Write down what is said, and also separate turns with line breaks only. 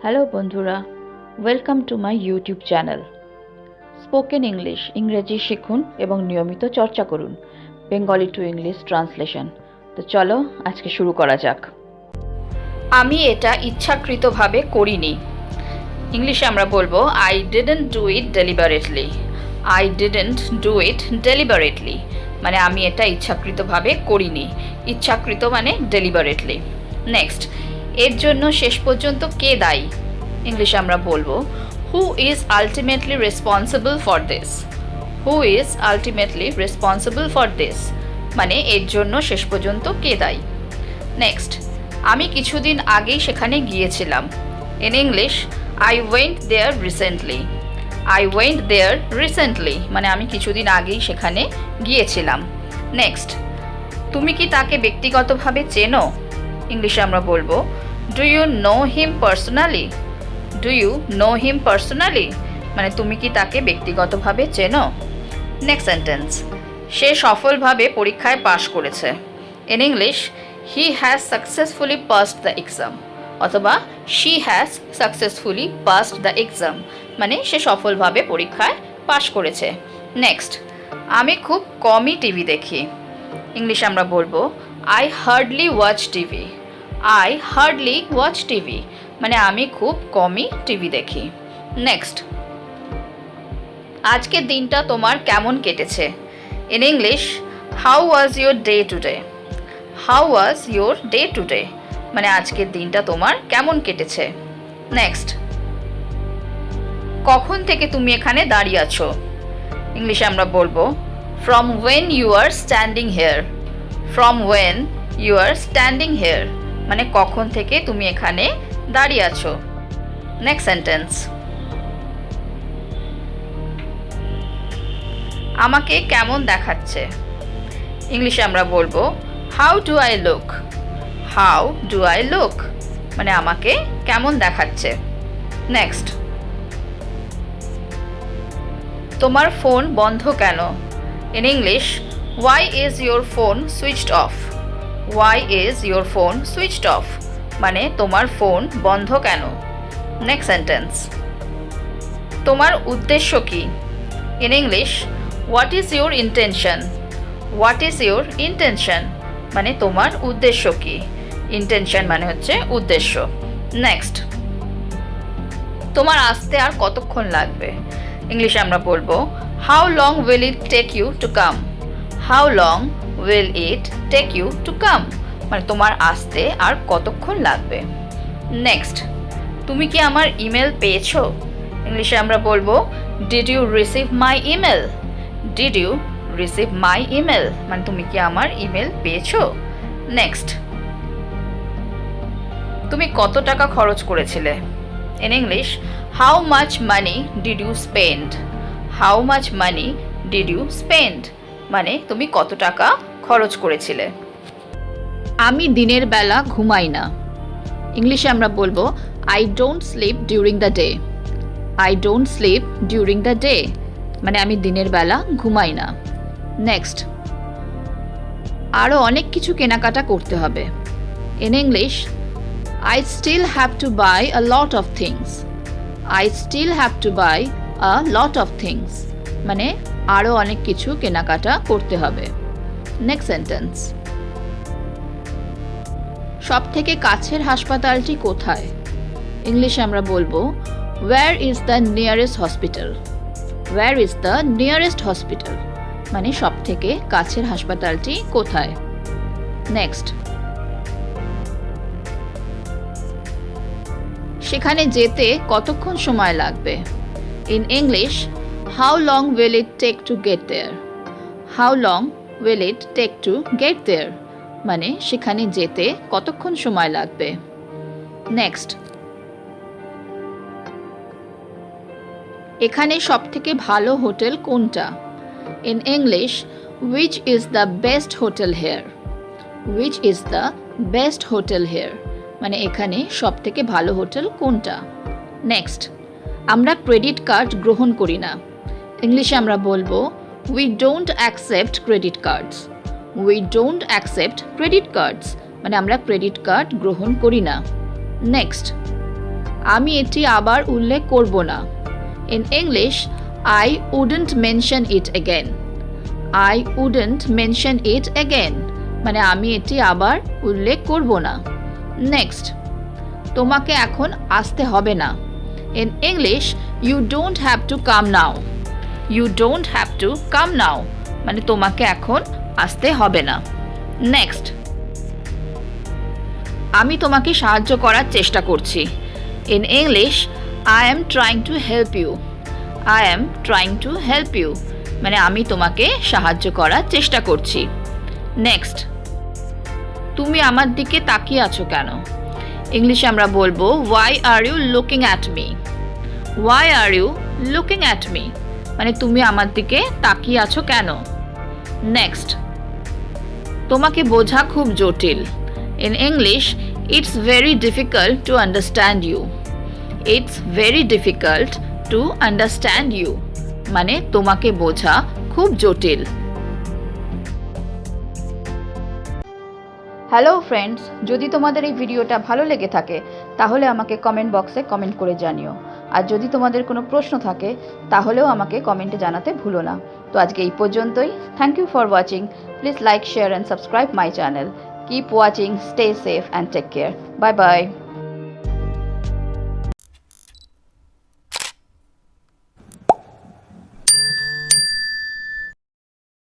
Hello বন্ধুরা, welcome to my YouTube channel spoken English. ইংরেজি শিখুন এবং নিয়মিত চর্চা করুন। Bengali to English translation. তো চলো আজকে শুরু করা যাক। আমি এটা ইচ্ছাকৃতভাবে করিনি। ইংলিশে আমরা বলবো I didn't do it deliberately. I didn't do it deliberately মানে আমি এটা ইচ্ছাকৃতভাবে করিনি। ইচ্ছাকৃত মানে ডেলিবারেটলি। নেক্সট, এর জন্য শেষ পর্যন্ত কে দায়ী? ইংলিশে আমরা বলবো who is ultimately responsible for this. Who is ultimately responsible for this মানে এর জন্য শেষ পর্যন্ত কে দায়ী। নেক্সট, আমি কিছুদিন আগেই সেখানে গিয়েছিলাম। In English I went there recently. I went there recently মানে আমি কিছুদিন আগেই সেখানে গিয়েছিলাম। নেক্সট, তুমি কি তাকে ব্যক্তিগতভাবে চেনো? ইংলিশে আমরা বলবো do you know him personally. Do you know him personally মানে তুমি কি তাকে ব্যক্তিগতভাবে চেনো? নেক্সট সেন্টেন্স, সে সফলভাবে পরীক্ষায় পাশ করেছে। In English he has successfully passed the exam অথবা she has successfully passed the exam মানে সে সফলভাবে পরীক্ষায় পাশ করেছে। নেক্সট, আমি খুব কমই টিভি দেখি। ইংলিশে আমরা বলবো I hardly watch TV. I hardly watch TV মানে আমি খুব কমই টিভি দেখি। নেক্সট, আজকের দিনটা তোমার কেমন কেটেছে? In English how was your day today. How was your day today মানে আজকের দিনটা তোমার কেমন কেটেছে। নেক্সট, কখন থেকে তুমি এখানে দাঁড়িয়ে আছো? ইংলিশে আমরা বলবো from when you are standing here. From when you are standing here মানে কখন থেকে তুমি এখানে দাঁড়িয়ে আছো। নেক্সট সেন্টেন্স, আমাকে কেমন দেখাচ্ছে? ইংলিশে আমরা বলবো how do I look. How do I look মানে আমাকে কেমন দেখাচ্ছে। নেক্সট, তোমার ফোন বন্ধ কেন? In English why is your phone switched off. Why is your phone switched off মানে তোমার ফোন বন্ধ কেন। নেক্সট সেন্টেন্স, তোমার উদ্দেশ্য কি? In English what is your intention. What is your intention মানে তোমার উদ্দেশ্য কি। ইন্টেনশন মানে হচ্ছে উদ্দেশ্য। নেক্সট, তোমার আসতে আর কতক্ষণ লাগবে? ইংলিশে আমরা বলবো how long will it take you to come. How long will it take you to come মানে তোমার আসতে আর কতক্ষণ লাগবে। নেক্সট, তুমি কি আমার ইমেল পেয়েছো? ইংলিশে আমরা বলবো did you receive my email. Did you receive my email মানে তুমি কি আমার ইমেল পেয়েছো। নেক্সট, তুমি কত টাকা খরচ করেছিলে? In English how much money did you spend. How much money did you spend মানে তুমি কত টাকা খরচ করেছিলে। আমি দিনের বেলা ঘুমাই না। ইংলিশে আমরা বলবো I don't sleep during the day. I don't sleep during the day মানে আমি দিনের বেলা ঘুমাই না। নেক্সট, আরও অনেক কিছু কেনাকাটা করতে হবে। In English I still have to buy a lot of things. I still have to buy a lot of things মানে আরও অনেক কিছু কেনাকাটা করতে হবে। নেক্সট সেন্টেন্স, সব থেকে কাছের হাসপাতালটি কোথায়? ইংলিশে আমরা বলবো where is the nearest hospital. Where is the nearest hospital মানে সব থেকে কাছের হাসপাতালটি কোথায়। নেক্সট, সেখানে যেতে কতক্ষণ সময় লাগবে? In English how long will it take to get there. How long will it take to get there মানে সেখানে যেতে কতক্ষণ সময় লাগবে। নেক্সট, এখানে সবথেকে ভালো হোটেল কোনটা? In English which is the best hotel here. Which is the best hotel here মানে এখানে সব থেকে ভালো হোটেল কোনটা। নেক্সট, আমরা ক্রেডিট কার্ড গ্রহণ করি না। ইংলিশে আমরা বলবো we don't accept credit cards. We don't accept credit cards মানে আমরা ক্রেডিট কার্ড গ্রহণ করি না। নেক্সট, আমি এটি আবার উল্লেখ করব না। In English, I wouldn't mention it again. I wouldn't mention it again. মানে আমি এটি আবার উল্লেখ করব না। নেক্সট, তোমাকে এখন আসতে হবে না। In English, you don't have to come now. You don't have to come now. মানে তোমাকে এখন আসতে হবে না। নেক্সট, আমি তোমাকে সাহায্য করার চেষ্টা করছি। In English, I am trying to help you. I am trying to help you. মানে আমি তোমাকে সাহায্য করার চেষ্টা করছি। নেক্সট, তুমি আমার দিকে তাকিয়ে আছো কেন? ইংলিশে আমরা বলবো why are you looking at me? Why are you looking at me? মানে তুমি আমার দিকে তাকিয়ে আছো কেন? নেক্সট, তোমাকে বোঝা খুব জটিল। In English, it's very difficult to understand you. It's very difficult to understand you. মানে তোমাকে বোঝা খুব জটিল। হ্যালো ফ্রেন্ডস, যদি তোমাদের এই ভিডিওটা ভালো লেগে থাকে তাহলে আমাকে কমেন্ট বক্সে কমেন্ট করে জানিও। আর যদি তোমাদের কোনো প্রশ্ন থাকে তাহলেও আমাকে কমেন্টে জানাতে ভুলো না। তো আজকে এই পর্যন্তই। Thank you for watching. Please like, share and subscribe my channel. Keep watching, stay safe and take care. Bye bye.